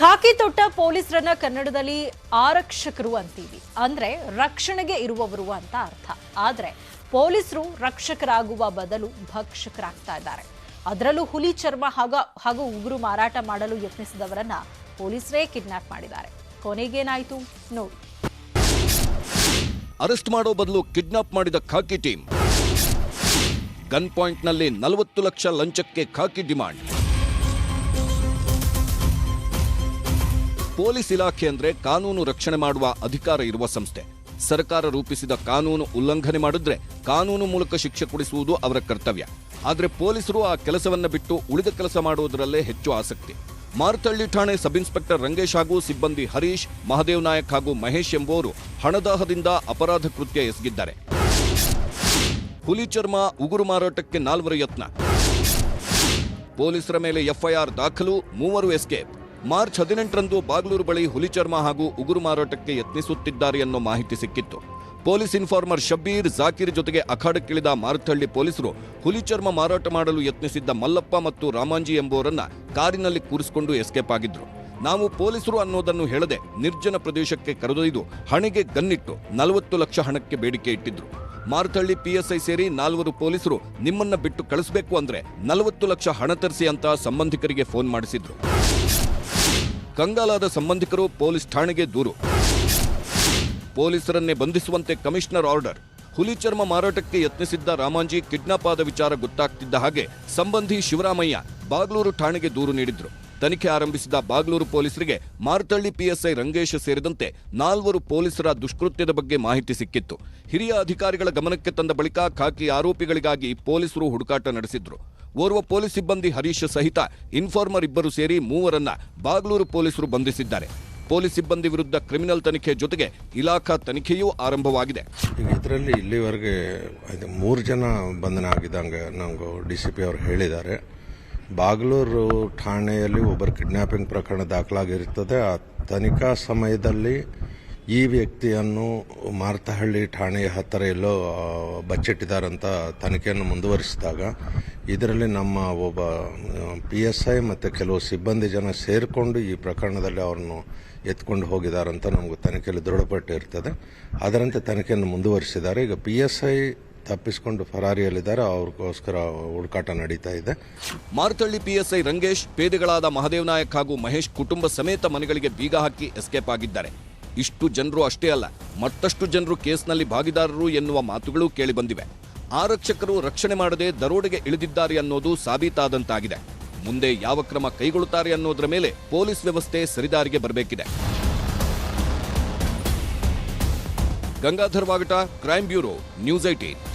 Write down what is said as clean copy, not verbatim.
ಖಾಕಿ ತೊಟ್ಟ ಪೊಲೀಸರನ್ನ ಕನ್ನಡದಲ್ಲಿ ಆರಕ್ಷಕರು ಅಂತೀವಿ. ಅಂದ್ರೆ ರಕ್ಷಣೆಗೆ ಇರುವವರು ಅಂತ ಅರ್ಥ. ಆದ್ರೆ ಪೊಲೀಸರು ರಕ್ಷಕರಾಗುವ ಬದಲು ಭಕ್ಷಕರಾಗ್ತಾ ಇದ್ದಾರೆ. ಅದರಲ್ಲೂ ಹುಲಿ ಚರ್ಮ ಹಾಗೂ ಉಗುರು ಮಾರಾಟ ಮಾಡಲು ಯತ್ನಿಸಿದವರನ್ನ ಪೊಲೀಸರೇ ಕಿಡ್ನಾಪ್ ಮಾಡಿದ್ದಾರೆ. ಕೊನೆಗೇನಾಯ್ತು ನೋಡಿ. ಅರೆಸ್ಟ್ ಮಾಡೋ ಬದಲು ಕಿಡ್ನಾಪ್ ಮಾಡಿದ ಖಾಕಿ ಟೀಮ್. ಗನ್ ಪಾಯಿಂಟ್ನಲ್ಲಿ 40 ಲಕ್ಷ ಲಂಚಕ್ಕೆ ಖಾಕಿ ಡಿಮಾಂಡ್. ಪೊಲೀಸ್ ಇಲಾಖೆ ಅಂದ್ರೆ ಕಾನೂನು ರಕ್ಷಣೆ ಮಾಡುವ ಅಧಿಕಾರ ಇರುವ ಸಂಸ್ಥೆ. ಸರ್ಕಾರ ರೂಪಿಸಿದ ಕಾನೂನು ಉಲ್ಲಂಘನೆ ಮಾಡಿದ್ರೆ ಕಾನೂನು ಮೂಲಕ ಶಿಕ್ಷೆ ಕೊಡಿಸುವುದು ಅವರ ಕರ್ತವ್ಯ. ಆದರೆ ಪೊಲೀಸರು ಆ ಕೆಲಸವನ್ನ ಬಿಟ್ಟು ಉಳಿದ ಕೆಲಸ ಮಾಡುವುದರಲ್ಲೇ ಹೆಚ್ಚು ಆಸಕ್ತಿ. ಮಾರತಹಳ್ಳಿ ಠಾಣೆ ಸಬ್ ಇನ್ಸ್ಪೆಕ್ಟರ್ ರಂಗೇಶ್ ಹಾಗೂ ಸಿಬ್ಬಂದಿ ಹರೀಶ್, ಮಹದೇವ್ ನಾಯಕ್ ಹಾಗೂ ಮಹೇಶ್ ಎಂಬುವರು ಹಣದಾಹದಿಂದ ಅಪರಾಧ ಕೃತ್ಯ ಎಸಗಿದ್ದಾರೆ. ಹುಲಿ ಚರ್ಮ ಉಗುರು ಮಾರಾಟಕ್ಕೆ 4 ಯತ್ನ. ಪೊಲೀಸರ ಮೇಲೆ ಎಫ್ಐಆರ್ ದಾಖಲು, 3 ಎಸ್ಕೇಪ್. ಮಾರ್ಚ್ 18ರಂದು ಬಾಗ್ಲೂರು ಬಳಿ ಹುಲಿ ಚರ್ಮ ಹಾಗೂ ಉಗುರು ಮಾರಾಟಕ್ಕೆ ಯತ್ನಿಸುತ್ತಿದ್ದಾರೆ ಅನ್ನೋ ಮಾಹಿತಿ ಸಿಕ್ಕಿತ್ತು. ಪೊಲೀಸ್ ಇನ್ಫಾರ್ಮರ್ ಶಬ್ಬೀರ್, ಜಾಕೀರ್ ಜೊತೆಗೆ ಅಖಾಡಕ್ಕಿಳಿದ ಮಾರತಹಳ್ಳಿ ಪೊಲೀಸರು ಹುಲಿ ಚರ್ಮ ಮಾರಾಟ ಮಾಡಲು ಯತ್ನಿಸಿದ್ದ ಮಲ್ಲಪ್ಪ ಮತ್ತು ರಾಮಾಂಜಿ ಎಂಬುವರನ್ನ ಕಾರಿನಲ್ಲಿ ಕೂರಿಸಿಕೊಂಡು ಎಸ್ಕೇಪ್ ಆಗಿದ್ರು. ನಾವು ಪೊಲೀಸರು ಅನ್ನೋದನ್ನು ಹೇಳದೆ ನಿರ್ಜನ ಪ್ರದೇಶಕ್ಕೆ ಕರೆದೊಯ್ದು ಹಣೆಗೆ ಗನ್ನಿಟ್ಟು 40 ಲಕ್ಷ ಹಣಕ್ಕೆ ಬೇಡಿಕೆ ಇಟ್ಟಿದ್ರು. ಮಾರತಹಳ್ಳಿ ಪಿಎಸ್ಐ ಸೇರಿ 4 ಪೊಲೀಸರು ನಿಮ್ಮನ್ನ ಬಿಟ್ಟು ಕಳಿಸಬೇಕು ಅಂದ್ರೆ 40 ಲಕ್ಷ ಹಣ ತರಿಸಿ ಅಂತ ಸಂಬಂಧಿಕರಿಗೆ ಫೋನ್ ಮಾಡಿಸಿದ್ರು. ಕಂಗಾಲಾದ ಸಂಬಂಧಿಕರು ಪೊಲೀಸ್ ಠಾಣೆಗೆ ದೂರು. ಪೊಲೀಸರನ್ನೇ ಬಂಧಿಸುವಂತೆ ಕಮಿಷನರ್ ಆರ್ಡರ್. ಹುಲಿ ಚರ್ಮ ಮಾರಾಟಕ್ಕೆ ಯತ್ನಿಸಿದ್ದ ರಾಮಾಂಜಿ ಕಿಡ್ನಾಪ್ ಆದ ವಿಚಾರ ಗೊತ್ತಾಗ್ತಿದ್ದ ಹಾಗೆ ಸಂಬಂಧಿ ಶಿವರಾಮಯ್ಯ ಬಾಗ್ಲೂರು ಠಾಣೆಗೆ ದೂರು ನೀಡಿದ್ರು. ತನಿಖೆ ಆರಂಭಿಸಿದ ಬಾಗ್ಲೂರು ಪೊಲೀಸರಿಗೆ ಮಾರತಹಳ್ಳಿ ಪಿಎಸ್ಐ ರಂಗೇಶ್ ಸೇರಿದಂತೆ 4 ಪೊಲೀಸರ ದುಷ್ಕೃತ್ಯದ ಬಗ್ಗೆ ಮಾಹಿತಿ ಸಿಕ್ಕಿತ್ತು. ಹಿರಿಯ ಅಧಿಕಾರಿಗಳ ಗಮನಕ್ಕೆ ತಂದ ಬಳಿಕ ಖಾಕಿ ಆರೋಪಿಗಳಿಗಾಗಿ ಪೊಲೀಸರು ಹುಡುಕಾಟ ನಡೆಸಿದ್ರು. ಓರ್ವ ಪೊಲೀಸ್ ಸಿಬ್ಬಂದಿ ಹರೀಶ್ ಸಹಿತ ಇನ್ಫಾರ್ಮರ್ ಇಬ್ಬರು ಸೇರಿ 3ರನ್ನ ಬಾಗ್ಲೂರು ಪೊಲೀಸರು ಬಂಧಿಸಿದ್ದಾರೆ. ಪೊಲೀಸ್ ಸಿಬ್ಬಂದಿ ವಿರುದ್ಧ ಕ್ರಿಮಿನಲ್ ತನಿಖೆ ಜೊತೆಗೆ ಇಲಾಖಾ ತನಿಖೆಯೂ ಆರಂಭವಾಗಿದೆ. ಇದರಲ್ಲಿ ಇಲ್ಲಿವರೆಗೆ 3 ಜನ ಬಂಧನ ಆಗಿದ್ದಂಗೆ ನಮಗೆ ಡಿಸಿಪಿ ಅವರು ಹೇಳಿದ್ದಾರೆ. ಬಾಗ್ಲೂರು ಠಾಣೆಯಲ್ಲಿ ಒಬ್ಬರು ಕಿಡ್ನಾಪಿಂಗ್ ಪ್ರಕರಣ ದಾಖಲಾಗಿರುತ್ತದೆ. ಆ ತನಿಖಾ ಸಮಯದಲ್ಲಿ ಈ ವ್ಯಕ್ತಿಯನ್ನು ಮಾರತಹಳ್ಳಿ ಠಾಣೆಯ ಹತ್ತಿರ ಎಲ್ಲೋ ಬಚ್ಚಿಟ್ಟಿದ್ದಾರಂತ ತನಿಖೆಯನ್ನು ಮುಂದುವರಿಸಿದಾಗ ಇದರಲ್ಲಿ ನಮ್ಮ ಒಬ್ಬ PSI ಮತ್ತು ಕೆಲವು ಸಿಬ್ಬಂದಿ ಜನ ಸೇರಿಕೊಂಡು ಈ ಪ್ರಕರಣದಲ್ಲಿ ಅವರನ್ನು ಎತ್ಕೊಂಡು ಹೋಗಿದ್ದಾರಂತ ನಮಗೆ ತನಿಖೆಯಲ್ಲಿ ದೃಢಪಟ್ಟಿರ್ತದೆ. ಅದರಂತೆ ತನಿಖೆಯನ್ನು ಮುಂದುವರಿಸಿದ್ದಾರೆ. ಈಗ PSI ತಪ್ಪಿಸಿಕೊಂಡು ಫರಾರಿಯಲ್ಲಿದ್ದಾರೆ. ಅವ್ರಿಗೋಸ್ಕರ ಹುಡುಕಾಟ ನಡೀತಾ ಇದೆ. ಮಾರತಹಳ್ಳಿ PSI ರಂಗೇಶ್, ಪೇದೆಗಳಾದ ಮಹದೇವ್ ನಾಯಕ್ ಹಾಗೂ ಮಹೇಶ್ ಕುಟುಂಬ ಸಮೇತ ಮನೆಗಳಿಗೆ ಬೀಗ ಹಾಕಿ ಎಸ್ಕೇಪ್ ಆಗಿದ್ದಾರೆ. ಇಷ್ಟು ಜನರು ಅಷ್ಟೇ ಅಲ್ಲ, ಮತ್ತಷ್ಟು ಜನರು ಕೇಸ್ನಲ್ಲಿ ಭಾಗಿದಾರರು ಎನ್ನುವ ಮಾತುಗಳು ಕೇಳಿಬಂದಿವೆ. ಆರಕ್ಷಕರು ರಕ್ಷಣೆ ಮಾಡದೆ ದರೋಡೆಗೆ ಇಳಿದಿದ್ದಾರೆ ಅನ್ನೋದು ಸಾಬೀತಾದಂತಾಗಿದೆ. ಮುಂದೆ ಯಾವ ಕ್ರಮ ಕೈಗೊಳ್ಳುತ್ತಾರೆ ಅನ್ನೋದರ ಮೇಲೆ ಪೊಲೀಸ್ ವ್ಯವಸ್ಥೆ ಸರಿದಾರಿಗೆ ಬರಬೇಕಿದೆ. Gangadhar ವಾಗಟ, crime bureau, news 18.